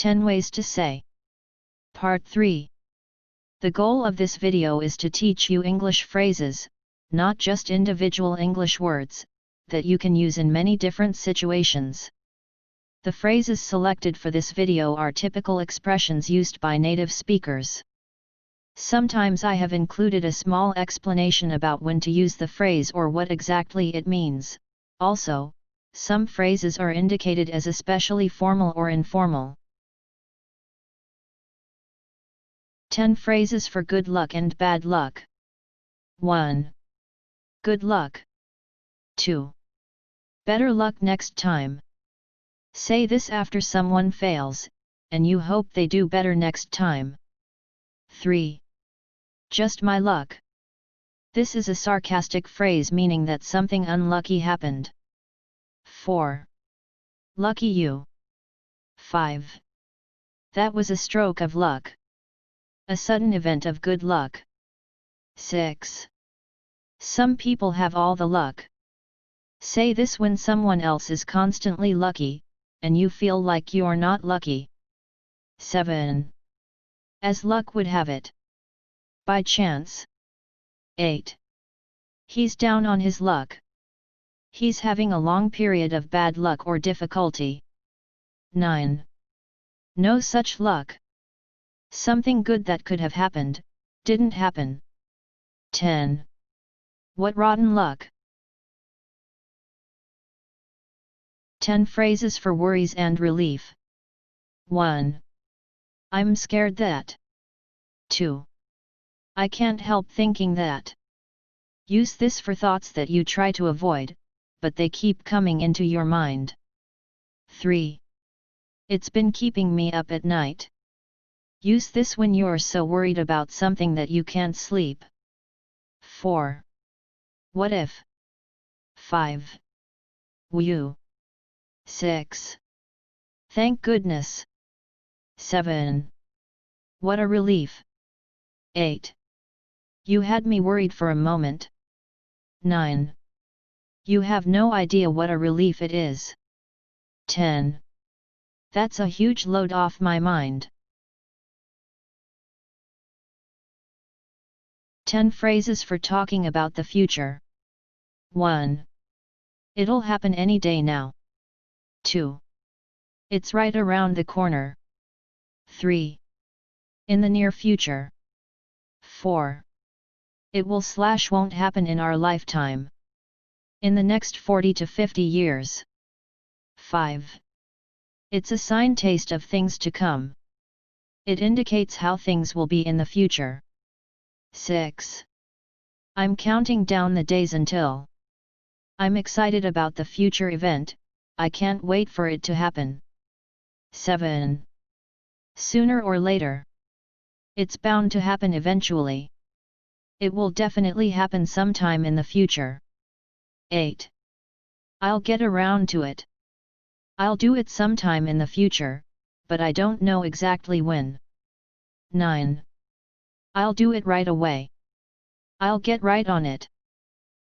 10 ways to say. Part 3. The goal of this video is to teach you English phrases, not just individual English words, that you can use in many different situations. The phrases selected for this video are typical expressions used by native speakers. Sometimes I have included a small explanation about when to use the phrase or what exactly it means. Also, some phrases are indicated as especially formal or informal. 10 phrases for good luck and bad luck. 1. Good luck. 2. Better luck next time. Say this after someone fails, and you hope they do better next time. 3. Just my luck. This is a sarcastic phrase meaning that something unlucky happened. 4. Lucky you. 5. That was a stroke of luck. A sudden event of good luck. 6. Some people have all the luck. Say this when someone else is constantly lucky, and you feel like you're not lucky. 7. As luck would have it. By chance. 8. He's down on his luck. He's having a long period of bad luck or difficulty. 9. No such luck. Something good that could have happened, didn't happen. 10. What rotten luck. 10 phrases for worries and relief. 1. I'm scared that. 2. I can't help thinking that. Use this for thoughts that you try to avoid, but they keep coming into your mind. 3. It's been keeping me up at night. Use this when you're so worried about something that you can't sleep. 4. What if? 5. Whew. 6. Thank goodness. 7. What a relief. 8. You had me worried for a moment. 9. You have no idea what a relief it is. 10. That's a huge load off my mind. 10 phrases for talking about the future. 1. It'll happen any day now. 2. It's right around the corner. 3. In the near future. 4. It won't happen in our lifetime. In the next 40 to 50 years. 5. It's a sign taste of things to come. It indicates how things will be in the future. 6. I'm counting down the days until. I'm excited about the future event, I can't wait for it to happen. 7. Sooner or later. It's bound to happen eventually. It will definitely happen sometime in the future. 8. I'll get around to it. I'll do it sometime in the future, but I don't know exactly when. 9. I'll do it right away. I'll get right on it.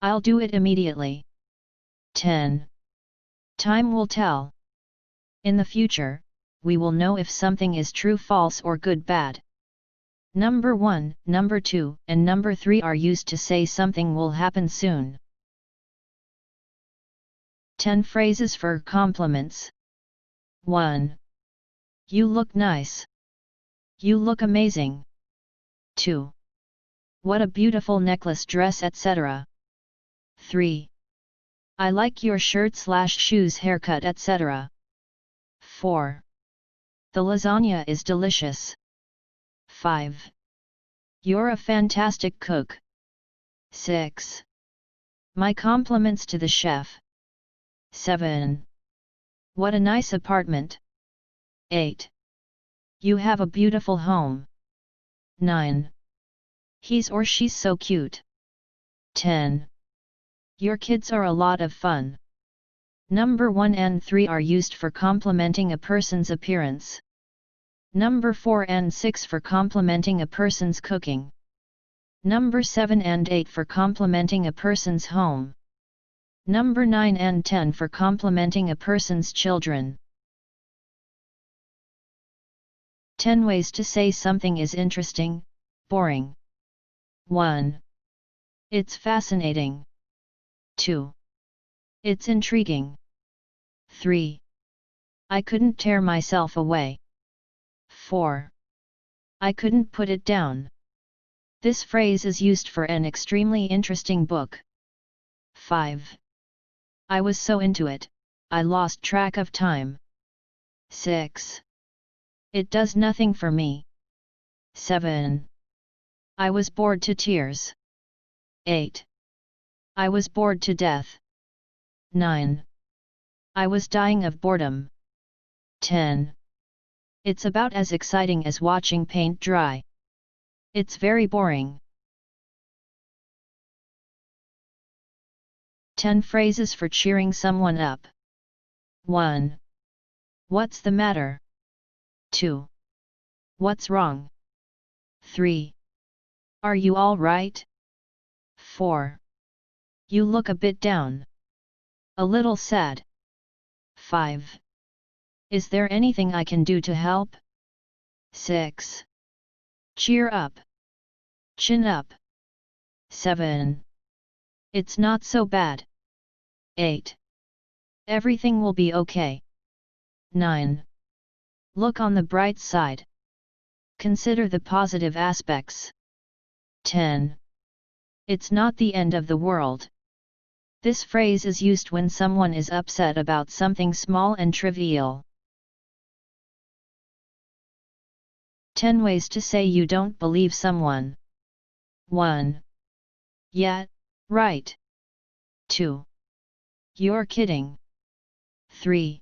I'll do it immediately. 10. Time will tell. In the future, we will know if something is true, false or good, bad. Number 1, number 2, and number 3 are used to say something will happen soon. 10 phrases for compliments. 1. You look nice. You look amazing. 2. What a beautiful necklace, dress, etc. 3. I like your shirt/shoes, haircut, etc. 4. The lasagna is delicious. 5. You're a fantastic cook. 6. My compliments to the chef. 7. What a nice apartment. 8. You have a beautiful home. 9. He's or she's so cute. 10. Your kids are a lot of fun. Number 1 and 3 are used for complimenting a person's appearance. Number 4 and 6 for complimenting a person's cooking. Number 7 and 8 for complimenting a person's home. Number 9 and 10 for complimenting a person's children. 10 ways to say something is interesting, boring. 1. It's fascinating. 2. It's intriguing. 3. I couldn't tear myself away. 4. I couldn't put it down. This phrase is used for an extremely interesting book. 5. I was so into it, I lost track of time. 6. It does nothing for me. 7. I was bored to tears. 8. I was bored to death. 9. I was dying of boredom. 10. It's about as exciting as watching paint dry. It's very boring. 10 phrases for cheering someone up. 1. What's the matter? 2. What's wrong? 3. Are you all right? 4. You look a bit down. A little sad. 5. Is there anything I can do to help? 6. Cheer up. Chin up. 7. It's not so bad. 8. Everything will be okay. 9. Look on the bright side. Consider the positive aspects. 10. It's not the end of the world. This phrase is used when someone is upset about something small and trivial. 10 ways to say you don't believe someone. 1. Yeah, right. 2. You're kidding. 3.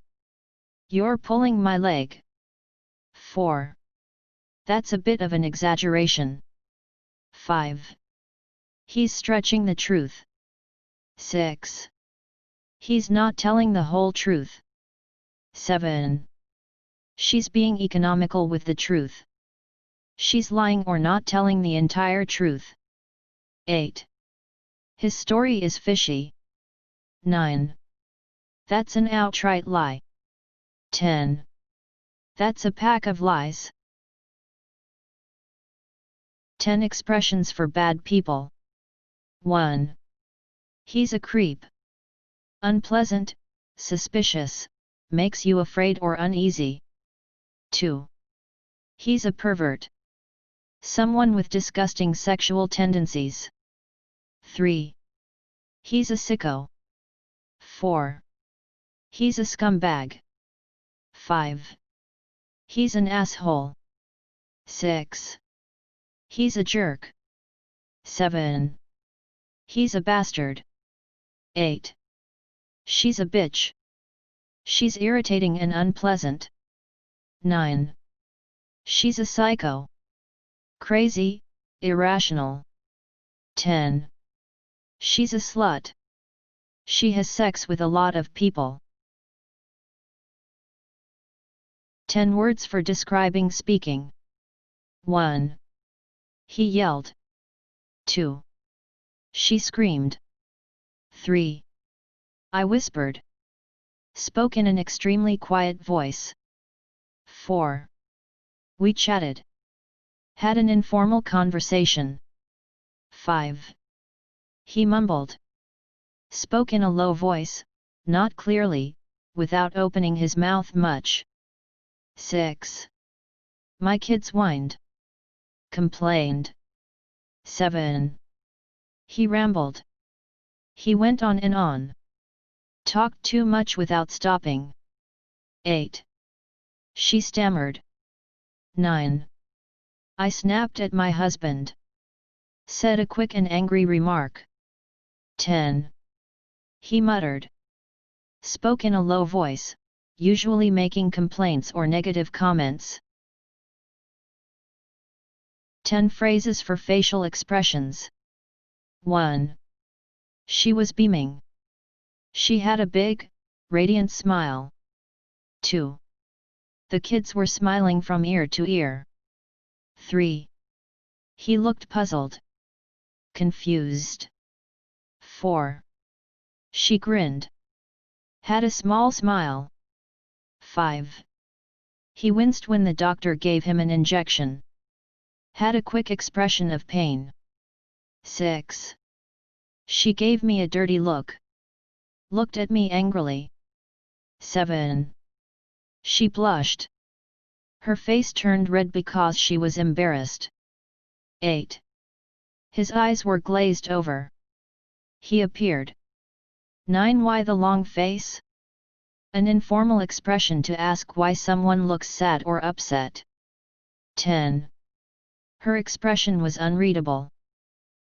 You're pulling my leg. 4. That's a bit of an exaggeration. 5. He's stretching the truth. 6. He's not telling the whole truth. 7. She's being economical with the truth. She's lying or not telling the entire truth. 8. His story is fishy. 9. That's an outright lie. 10. That's a pack of lies. 10 expressions for bad people. 1. He's a creep. Unpleasant, suspicious, makes you afraid or uneasy. 2. He's a pervert. Someone with disgusting sexual tendencies. 3. He's a sicko. 4. He's a scumbag. 5. He's an asshole. 6. He's a jerk. 7. He's a bastard. 8. She's a bitch. She's irritating and unpleasant. 9. She's a psycho. Crazy, irrational. 10. She's a slut. She has sex with a lot of people. 10 words for describing speaking. 1. He yelled. 2. She screamed. 3. I whispered. Spoke in an extremely quiet voice. 4. We chatted. Had an informal conversation. 5. He mumbled. Spoke in a low voice, not clearly, without opening his mouth much. 6. My kids whined. Complained. 7. He rambled. He went on and on. Talked too much without stopping. 8. She stammered. 9. I snapped at my husband. Said a quick and angry remark. 10. He muttered. Spoke in a low voice, usually making complaints or negative comments. 10 phrases for facial expressions. 1. She was beaming. She had a big, radiant smile. 2. The kids were smiling from ear to ear. 3. He looked puzzled. Confused. 4. She grinned. Had a small smile. 5. He winced when the doctor gave him an injection. Had a quick expression of pain. 6. She gave me a dirty look. Looked at me angrily. 7. She blushed. Her face turned red because she was embarrassed. 8. His eyes were glazed over. He appeared. 9. Why the long face? An informal expression to ask why someone looks sad or upset. 10. Her expression was unreadable.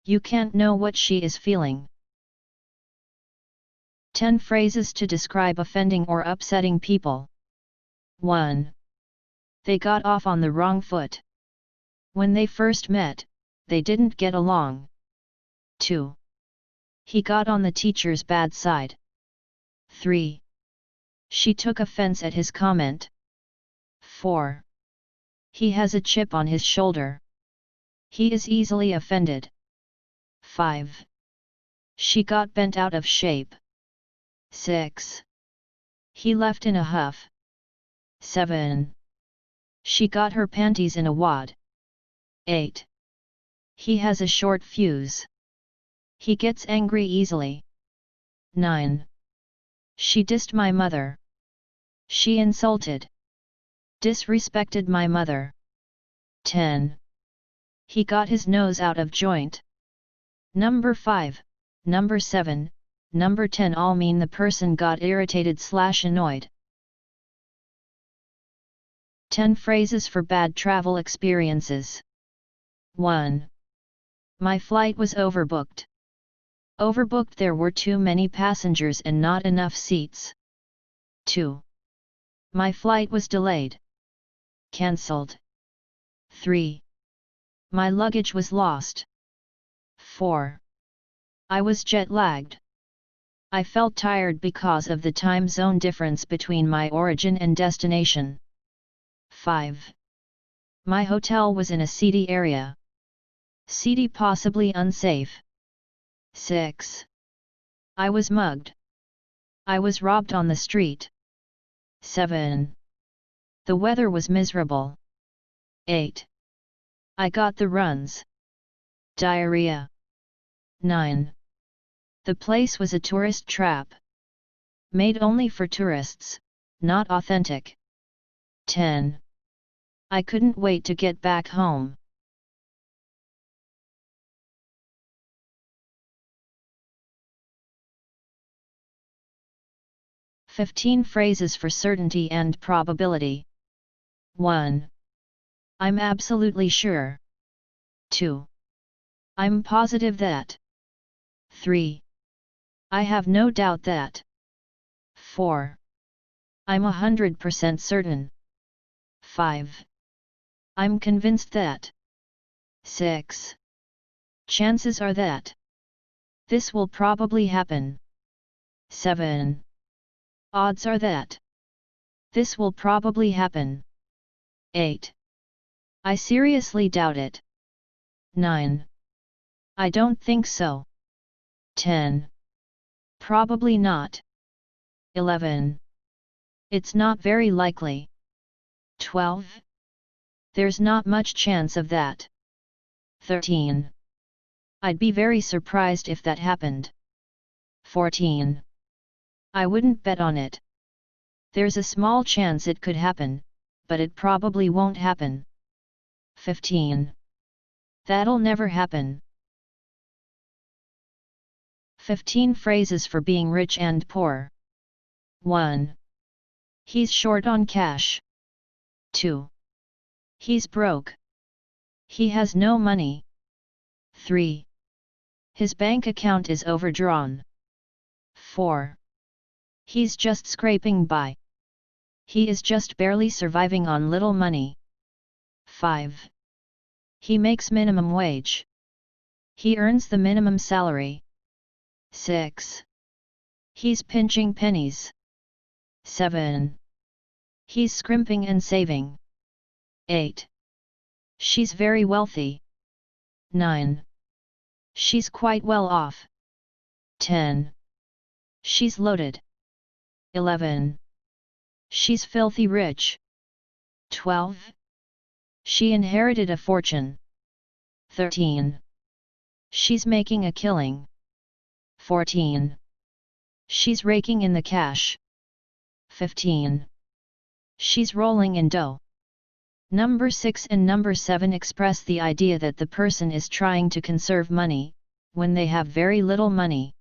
You can't know what she is feeling. 10 phrases to describe offending or upsetting people. 1. They got off on the wrong foot. When they first met, they didn't get along. 2. He got on the teacher's bad side. 3. She took offense at his comment. 4. He has a chip on his shoulder. He is easily offended. 5. She got bent out of shape. 6. He left in a huff. 7. She got her panties in a wad. 8. He has a short fuse. He gets angry easily. 9. She dissed my mother. She insulted, disrespected my mother. 10. He got his nose out of joint. Number 5, number 7, number 10 all mean the person got irritated/annoyed. 10 phrases for bad travel experiences. 1. My flight was overbooked. Overbooked, there were too many passengers and not enough seats. 2. My flight was delayed. Cancelled. 3. My luggage was lost. 4. I was jet-lagged. I felt tired because of the time zone difference between my origin and destination. 5. My hotel was in a seedy area. Seedy, possibly unsafe. 6. I was mugged. I was robbed on the street. 7. The weather was miserable. 8. I got the runs. Diarrhea. 9. The place was a tourist trap. Made only for tourists, not authentic. 10. I couldn't wait to get back home. "15 phrases for certainty and probability. 1. I'm absolutely sure. 2. I'm positive that. 3. I have no doubt that. 4. I'm 100% certain. 5. I'm convinced that. 6. Chances are that. This will probably happen. 7. Odds are that. This will probably happen. 8. I seriously doubt it. 9. I don't think so. 10. Probably not. 11. It's not very likely. 12. There's not much chance of that. 13. I'd be very surprised if that happened. 14. I wouldn't bet on it. There's a small chance it could happen, but it probably won't happen. 15. That'll never happen. 15 phrases for being rich and poor. 1. He's short on cash. 2. He's broke. He has no money. 3. His bank account is overdrawn. 4. He's just scraping by. He is just barely surviving on little money. 5. He makes minimum wage. He earns the minimum salary. 6. He's pinching pennies. 7. He's scrimping and saving. 8. She's very wealthy. 9. She's quite well off. 10. She's loaded. 11. She's filthy rich. 12. She inherited a fortune. 13. She's making a killing. 14. She's raking in the cash. 15. She's rolling in dough. Number 6 and number 7 express the idea that the person is trying to conserve money, when they have very little money.